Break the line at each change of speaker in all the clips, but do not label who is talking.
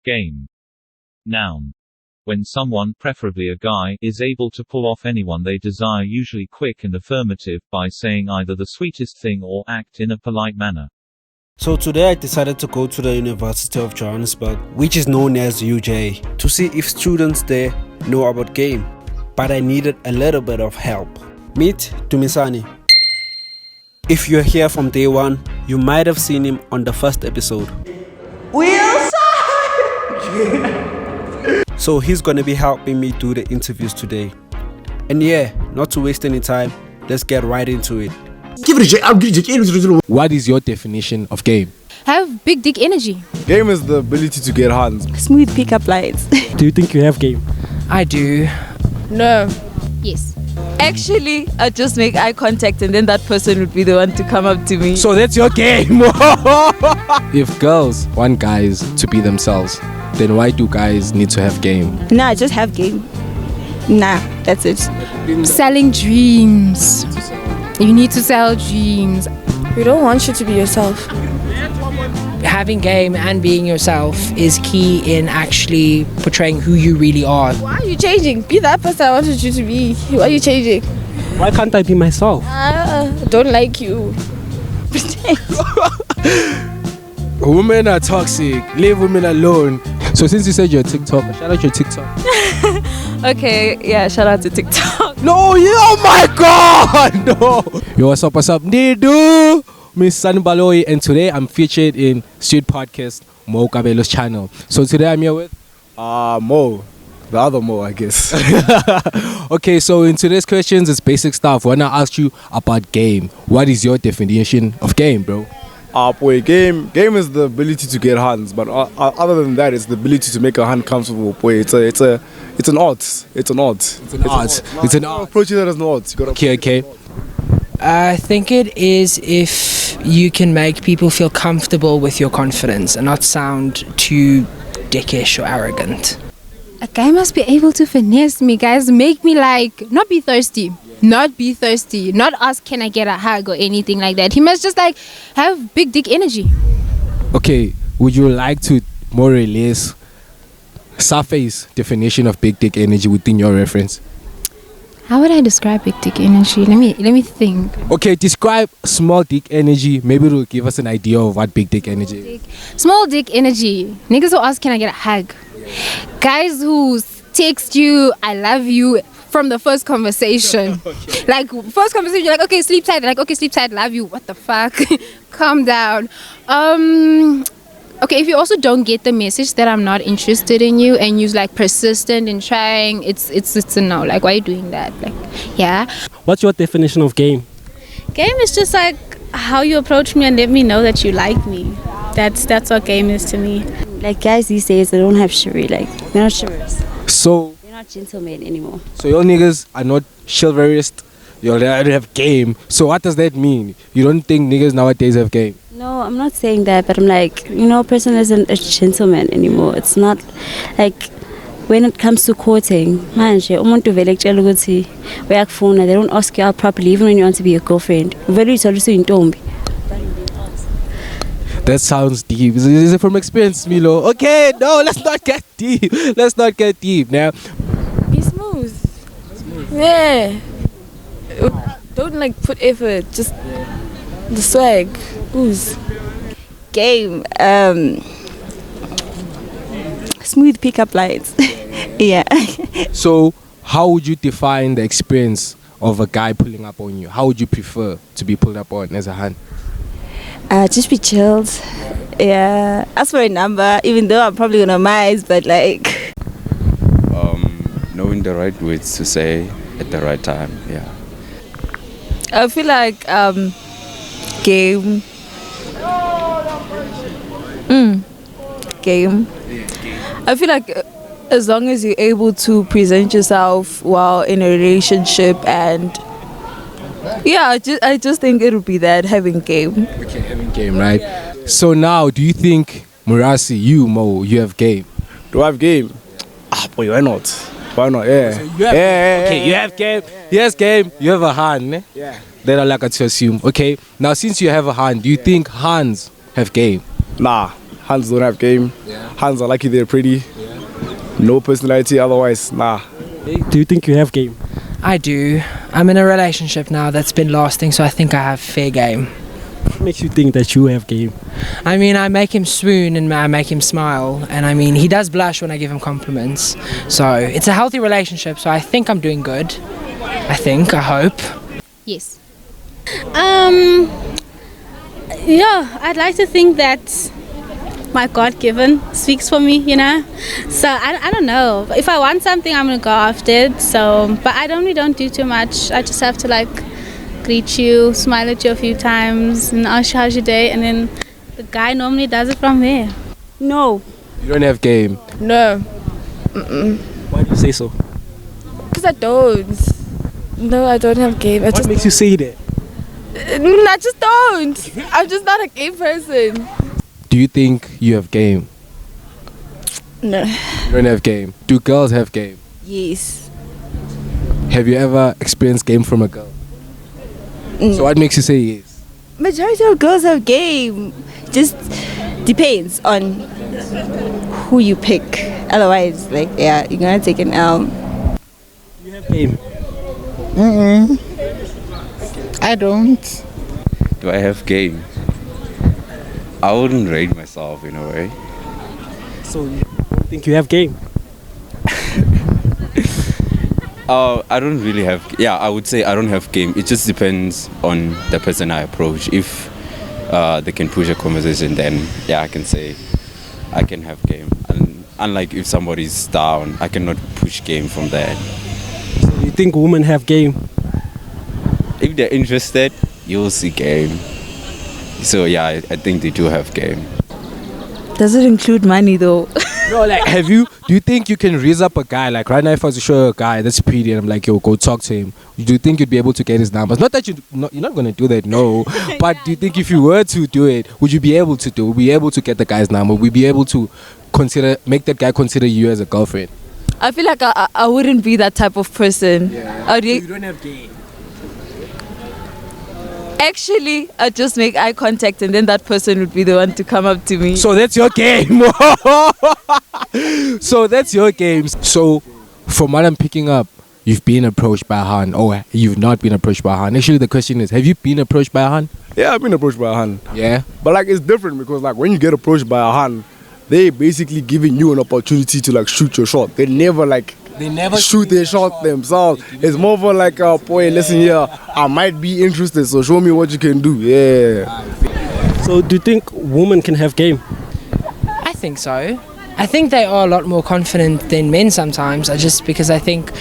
Game. Noun. When someone, preferably a guy, is able to pull off anyone they desire, usually quick and affirmative, by saying either the sweetest thing or act in a polite manner.
So today I decided to go to the University of Johannesburg, which is known as UJ, to see if students there know about game. But I needed a little bit of help. Meet Dumisani. If you're here from day one, you might have seen him on the first episode.
Wilson!
So he's gonna be helping me do the interviews today. And yeah, not to waste any time, let's get right into it.
What is your definition of game?
Have big dick energy.
Game is the ability to get hands.
Smooth pickup lines.
Do you think you have game?
I do.
No. Yes.
Actually, I just make eye contact and then that person would be the one to come up to me.
So that's your game. If girls want guys to be themselves, then why do guys need to have game?
Nah, I just have game. Nah, that's it.
Selling dreams. You need to sell dreams.
We don't want you to be yourself.
Having game and being yourself is key in actually portraying who you really are.
Why are you changing? Be that person I wanted you to be. Why are you changing?
Why can't I be myself?
I don't like you.
Women are toxic. Leave women alone. So since you said you're a TikToker, shout out your TikTok.
Okay, yeah, shout out to TikTok.
No, oh my God, no. Yo, what's up, Nidu? Miss Sanbaloi, and today I'm featured in Street Podcast, Mo Kabelo's channel. So today I'm here with
Mo. The other Mo, I guess.
Okay, so in today's questions, it's basic stuff. When I ask you about game, what is your definition of game, bro?
Boy, game is the ability to get hands, but other than that, it's the ability to make a hand comfortable. Boy, it's an art. It's an art.
It's an art.
Approach it as an art.
Okay.
I think it is if you can make people feel comfortable with your confidence and not sound too dickish or arrogant.
A guy must be able to finesse me, guys. Make me not be thirsty. Not be thirsty. Not ask, can I get a hug or anything like that. He must just have big dick energy.
Okay, would you like to more or less surface definition of big dick energy within your reference?
How would I describe big dick energy? Let me think.
Okay, describe small dick energy. Maybe it'll give us an idea of what big dick energy is.
Small dick energy. Niggas who ask, can I get a hug? Guys who text you, I love you, from the first conversation. First conversation, you're like, okay, sleep tight. Like, okay, sleep tight, love you. What the fuck? Calm down. Okay, if you also don't get the message that I'm not interested in you and you're persistent in trying, it's a no. Why are you doing that? Yeah.
What's your definition of game?
Game is just how you approach me and let me know that you like me. That's what game is to me.
Guys these days, they don't have chivalry. They're not chivalrous.
So
They're not gentlemen anymore.
So your niggas are not chivalrous. You don't have game. So what does that mean? You don't think niggas nowadays have game?
No, I'm not saying that, but I'm a person isn't a gentleman anymore. It's not when it comes to courting, manje umuntu vele ekutshela ukuthi uyakufuna, they don't ask you out properly even when you want to be a girlfriend. Vele uthola usuyintombi.
That sounds deep. Is it from experience, Milo? Okay, no, let's not get deep. Now,
Be smooth. Yeah. Don't put effort. Just the swag. Ooze.
Game. Smooth pickup lines. Yeah.
So how would you define the experience of a guy pulling up on you? How would you prefer to be pulled up on as a hand?
Just be chilled. Yeah. Ask for a number, even though I'm probably gonna miss, but
knowing the right words to say at the right time. Yeah.
I feel game. Game. I feel as long as you're able to present yourself while in a relationship, and yeah, I just think it would be that, having game.
Okay, having game, right? Yeah. So now, do you think, Murasi, Mo, you have game?
Do I have game? Boy, why not? Why not? Yeah.
So you have game. He has game. You have a hand. Eh?
Yeah.
Then I like to assume. Okay. Now, since you have a hand, do you think hands have game?
Nah. Hans don't have game. Hans are lucky they're pretty. No personality, otherwise, nah.
Hey, do you think you have game?
I do. I'm in a relationship now that's been lasting, so I think I have fair game.
What makes you think that you have game?
I mean, I make him swoon and I make him smile, and I mean, he does blush when I give him compliments. So it's a healthy relationship, so I think I'm doing good. I hope.
Yes.
Yeah, I'd like to think that my God-given speaks for me, you know. So I don't know. If I want something, I'm gonna go after it. So, but I normally don't do too much. I just have to like greet you, smile at you a few times, and ask you how's your day, and then the guy normally does it from there.
No.
You don't have game.
No,
Why do you say so?
because I don't. No, I don't have game.
What makes you say that?
I just don't. I'm just not a game person.
Do you think you have game?
No.
You don't have game. Do girls have game?
Yes.
Have you ever experienced game from a girl? So what makes you say yes?
Majority of girls have game. Just depends on who you pick. Otherwise, like, yeah, you're gonna take an L.
You have game.
I don't.
Do I have game? I wouldn't rate myself in a way.
So you don't think you have game?
I don't really have. Yeah, I would say I don't have game. It just depends on the person I approach. If they can push a conversation, then yeah, I can say I can have game. And unlike if somebody's down, I cannot push game from there.
So you think women have game?
If they're interested, you'll see game. So yeah, I think they do have game.
Does it include money though?
No, like, do you think you can raise up a guy? Like, right now, if I was to show a guy that's pretty and I'm like, yo, go talk to him, do you think you'd be able to get his numbers? Not that you're not going to do that, no. But do you think if you were to do it, would you be able to do? Would you be able to get the guy's number? Would you be able to make that guy consider you as a girlfriend?
I feel like I wouldn't be that type of person.
So you don't have game.
Actually, I'd just make eye contact and then that person would be the one to come up to me.
So that's your game. So that's your game. So from what I'm picking up, you've been approached by a Han, or you've not been approached by a Han. Actually, the question is, have you been approached by a Han?
Yeah, I've been approached by a Han.
Yeah.
But like, it's different because like when you get approached by a Han, they basically giving you an opportunity to like shoot your shot. They never shoot their shot themselves. It's more of a like, boy, listen here, I might be interested, so show me what you can do. Yeah.
So do you think women can have game?
I think so. I think they are a lot more confident than men sometimes, just because I think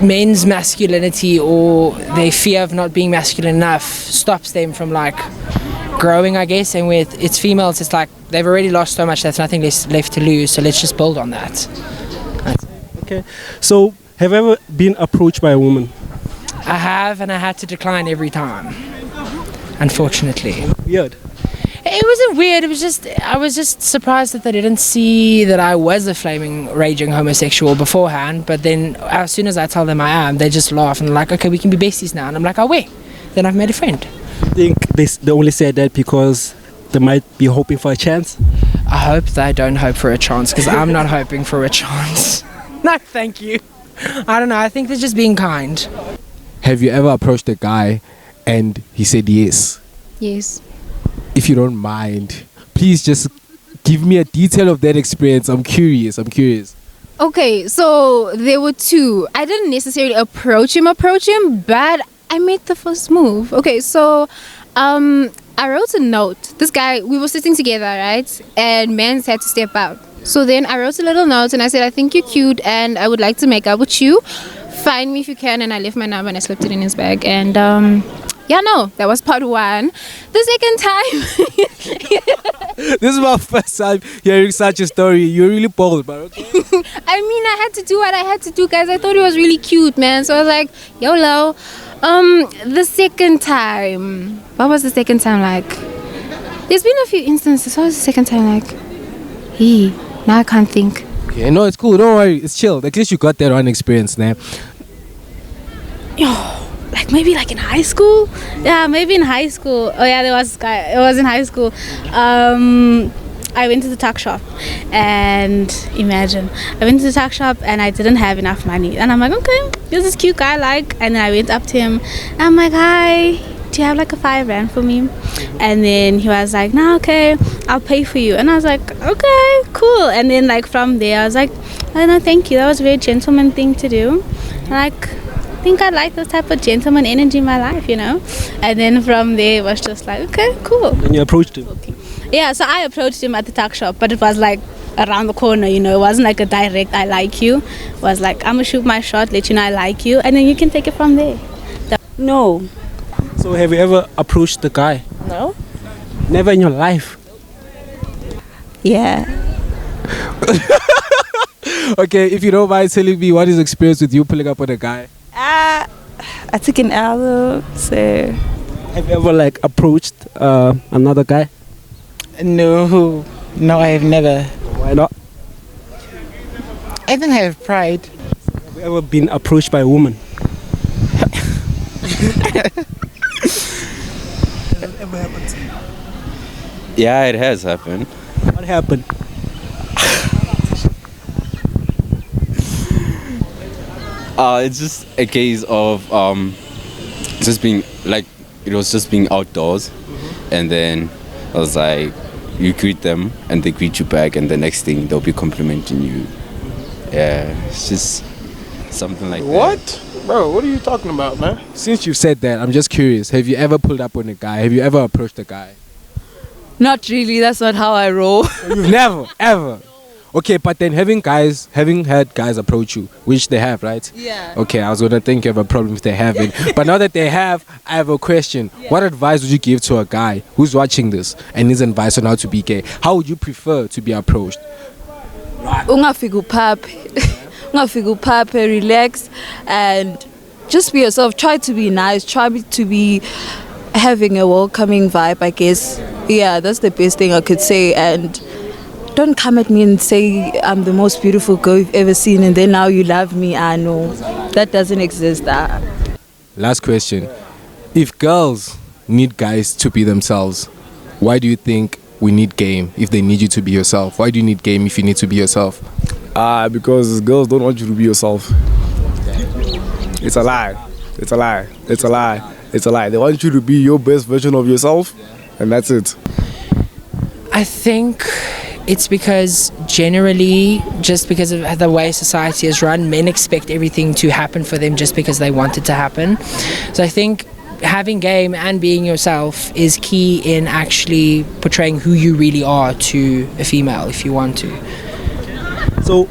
men's masculinity or their fear of not being masculine enough stops them from like growing, I guess. And with it's females, it's like they've already lost so much, there's nothing left to lose, so let's just build on that.
Okay. So have you ever been approached by a woman?
I have, and I had to decline every time, unfortunately.
Weird.
It wasn't weird, it was just, I was just surprised that they didn't see that I was a flaming, raging homosexual beforehand, but then as soon as I tell them I am, they just laugh and like, okay, we can be besties now, and I'm like, oh wait, then I've made a friend.
I think they only said that because they might be hoping for a chance?
I hope they don't hope for a chance, because I'm not hoping for a chance. No, thank you. I don't know, I think they're just being kind.
Have you ever approached a guy and he said yes?
Yes.
If you don't mind, please just give me a detail of that experience. I'm curious.
Okay, so there were two. I didn't necessarily approach him, but I made the first move. Okay, so I wrote a note. This guy, we were sitting together, right? And Mans had to step out. So then I wrote a little note and I said, I think you're cute and I would like to make up with you. Find me if you can. And I left my number and I slipped it in his bag. And yeah, no, that was part one. The second time.
This is my first time hearing such a story. You're really bold, but okay.
I mean, I had to do what I had to do, guys. I thought he was really cute, man. So I was like, YOLO. The second time. What was the second time like? There's been a few instances. What was the second time like? Now I can't think.
Okay, no, it's cool. Don't worry. It's chill. At least you got that one experience now.
Like maybe like in high school? Yeah, maybe in high school. Oh yeah, there was this guy. It was in high school. I went to the tuck shop, and imagine, I went to the tuck shop and I didn't have enough money. And I'm like, okay, there's this cute guy and then I went up to him and I'm like, hi, do you have like a 5 rand for me? And then he was like, no, okay, I'll pay for you. And I was like, okay, cool. And then like from there I was like, oh no, thank you, that was a very gentleman thing to do. Like, I think I like this type of gentleman energy in my life, you know. And then from there it was just like, okay, cool.
And you approached him?
Yeah, so I approached him at the tuck shop, but it was like around the corner, you know. It wasn't like a direct I like you. It was like, I'm gonna shoot my shot, let you know I like you, and then you can take it from there.
No.
So have you ever approached the guy?
No.
Never in your life?
Yeah.
Okay, if you don't mind telling me what is the experience with you pulling up on a guy?
I took an hour, so.
Have you ever like approached another guy?
No, I have never.
Why not?
I think I have pride.
Have you ever been approached by a woman?
Yeah, it has happened.
What happened?
It's just a case of just being like, it was just being outdoors, and then I was like, you greet them and they greet you back, and the next thing they'll be complimenting you. Yeah, it's just something like that.
What? Bro, what are you talking about, man?
Since you said that, I'm just curious. Have you ever pulled up on a guy? Have you ever approached a guy?
Not really. That's not how I roll.
You've never, ever. Okay, but then having had guys approach you, which they have, right?
Yeah.
Okay, I was gonna think you have a problem if they haven't. But now that they have, I have a question. Yeah. What advice would you give to a guy who's watching this and needs advice on how to be gay? How would you prefer to be approached?
Ungafika uphape, relax, and just be yourself. Try to be nice. Try to be having a welcoming vibe, I guess. Yeah, that's the best thing I could say. And don't come at me and say I'm the most beautiful girl you've ever seen and then now you love me. I know that doesn't exist.
Last question. If girls need guys to be themselves, why do you think we need game if they need you to be yourself? Why do you need game if you need to be yourself?
Because girls don't want you to be yourself. It's a lie. It's a lie. It's a lie. It's a lie. They want you to be your best version of yourself, and that's it.
I think it's because generally, just because of the way society is run, men expect everything to happen for them just because they want it to happen. So I think having game and being yourself is key in actually portraying who you really are to a female if you want to.
So,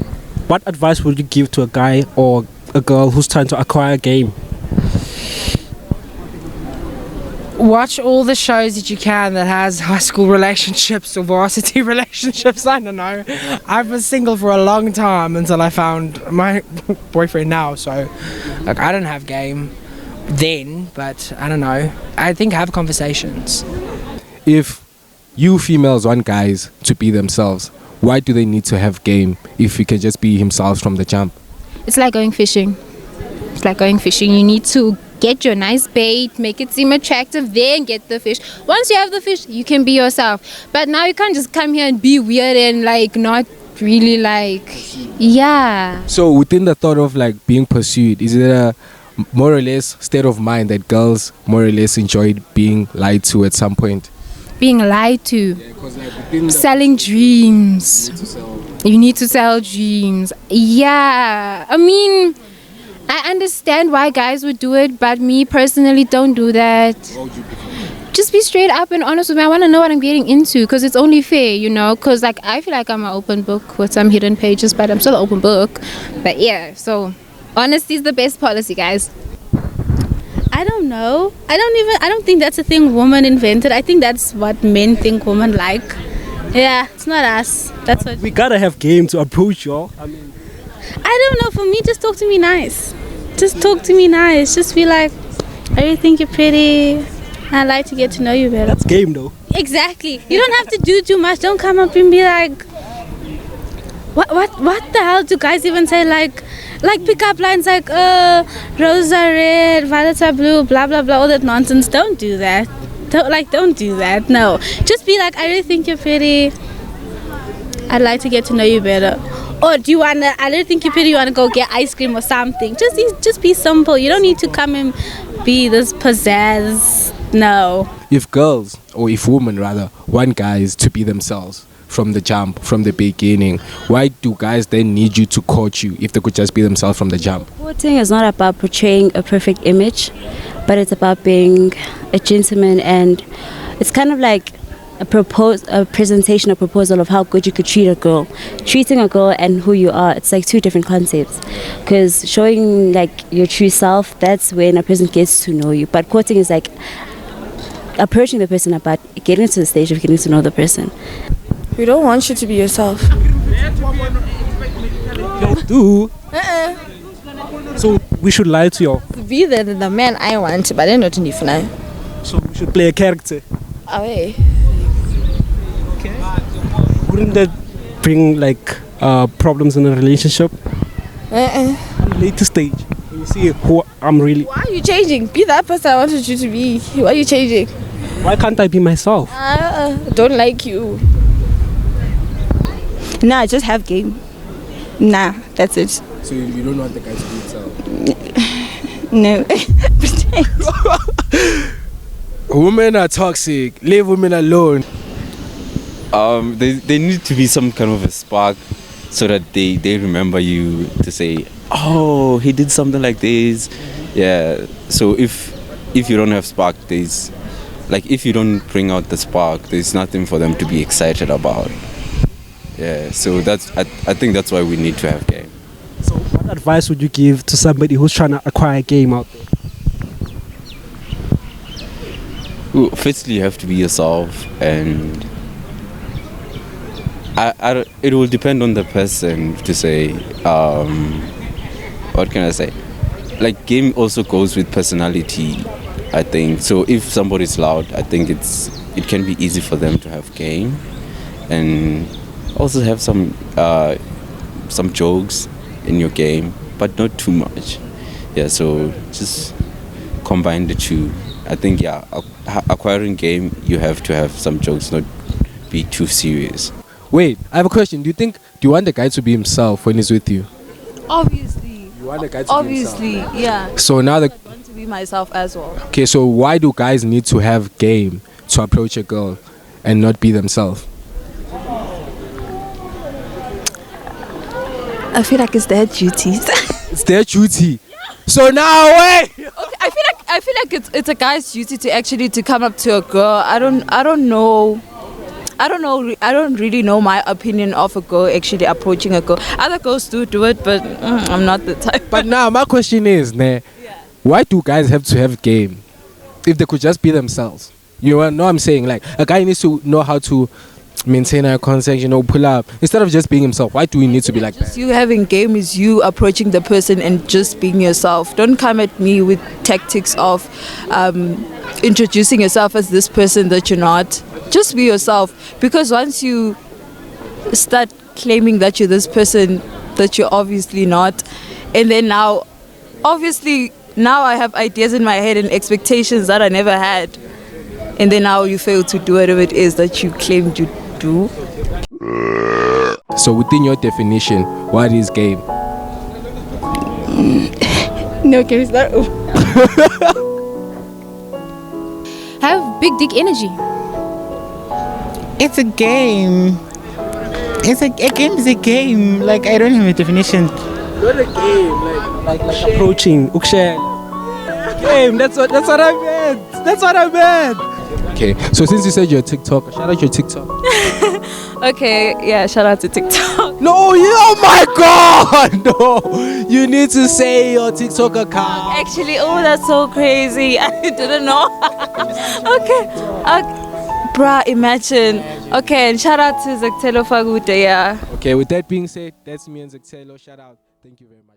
what advice would you give to a guy or a girl who's trying to acquire game?
Watch all the shows that you can that has high school relationships or varsity relationships. I don't know. I've been single for a long time until I found my boyfriend now. So, like, I don't have game then, but I don't know. I think have conversations.
If you females want guys to be themselves, why do they need to have game if you can just be himself from the jump?
It's like going fishing. It's like going fishing. You need to get your nice bait, make it seem attractive, then get the fish. Once you have the fish, you can be yourself. But now you can't just come here and be weird and like not really like, yeah.
So within the thought of like being pursued, is it a more or less state of mind that girls more or less enjoyed being lied to at some point?
Being lied to. Yeah, selling dreams. You need to sell dreams. Yeah. I mean, I understand why guys would do it, but me personally, don't do that. Just be straight up and honest with me. I want to know what I'm getting into because it's only fair, you know, because like I feel like I'm an open book with some hidden pages, but I'm still an open book. But yeah, so honesty is the best policy, guys.
I don't know. I don't think that's a thing women invented. I think that's what men think women like. Yeah, it's not us. That's what
we gotta have game to approach y'all.
I don't know. For me, just talk to me nice. Just talk to me nice. Just be like, I really think you're pretty. I'd like to get to know you better.
That's game though.
Exactly. You don't have to do too much. Don't come up and be like, what the hell do guys even say? Like pick up lines like, roses are red, violets are blue, blah blah blah, all that nonsense. Don't do that. Don't do that. No. Just be like, I really think you're pretty. I'd like to get to know you better. Or do you wanna? I don't think you wanna go get ice cream or something. Just be simple. You don't need to come and be this pizzazz. No.
If girls, or if women rather, want guys to be themselves from the jump, from the beginning, why do guys then need you to court you if they could just be themselves from the jump?
Courting is not about portraying a perfect image, but it's about being a gentleman, and it's kind of like a presentation, a proposal of how good you could treat a girl. Treating a girl and who you are, it's like two different concepts. Because showing like your true self, that's when a person gets to know you. But courting is like approaching the person about getting to the stage of getting to know the person.
We don't want you to be yourself.
You do. So we should lie to you.
Be the man I want, but I don't need for now.
So we should play a character.
Away.
Wouldn't that bring like problems in a relationship? Later stage, you see who I'm really.
Why are you changing? Be that person I wanted you to be. Why are you changing?
Why can't I be myself?
Don't like you.
Nah, just have game. Nah, that's it.
So you don't want the guy to be himself?
No.
Women are toxic. Leave women alone.
There need to be some kind of a spark so that they remember you to say, oh, he did something like this. Yeah. So if you don't have spark, there's like if you don't bring out the spark, there's nothing for them to be excited about. Yeah. So I think that's why we need to have game.
So what advice would you give to somebody who's trying to acquire game out there?
Well, firstly, you have to be yourself, and it will depend on the person to say, what can I say? Like game also goes with personality, I think. So if somebody's loud, I think it can be easy for them to have game, and also have some jokes in your game, but not too much. Yeah, so just combine the two. I think acquiring game, you have to have some jokes, not be too serious.
Wait, I have a question. Do you want the guy to be himself when he's with you?
Obviously.
You want the guy to be himself?
Obviously, yeah.
So now
I want to be myself as well.
Okay, so why do guys need to have game to approach a girl and not be themselves?
I feel like it's their duties.
It's their duty. So now wait.
Okay, I feel like it's a guy's duty to actually to come up to a girl. I don't know. I don't really know my opinion of a girl actually approaching a girl. Other girls do it, but I'm not the type.
But now my question is, why do guys have to have game if they could just be themselves? You know what I'm saying? Like a guy needs to know how to maintain eye contact, pull up instead of just being himself. Why do we need to be like
just
that?
You having game is you approaching the person and just being yourself. Don't come at me with tactics of introducing yourself as this person that you're not. Just be yourself, because once you start claiming that you're this person that you're obviously not, and then now I have ideas in my head and expectations that I never had, and then now you fail to do whatever it is that you claimed you do.
So within your definition, what is game?
No, game is not.
Have big dick energy.
It's a game. A game is a game. Like I don't have a definition.
Not a game, like approaching. Game. That's what I meant.
Okay. So since you said you're a TikToker, shout out your TikTok.
Okay, yeah, shout out to TikTok.
No, oh my God, no! You need to say your TikTok account.
Actually, that's so crazy. I didn't know. Okay. Bruh, imagine. Okay, and shout out to Zaktelo Fagude, yeah.
Okay, with that being said, that's me and Zaktelo. Shout out. Thank you very much.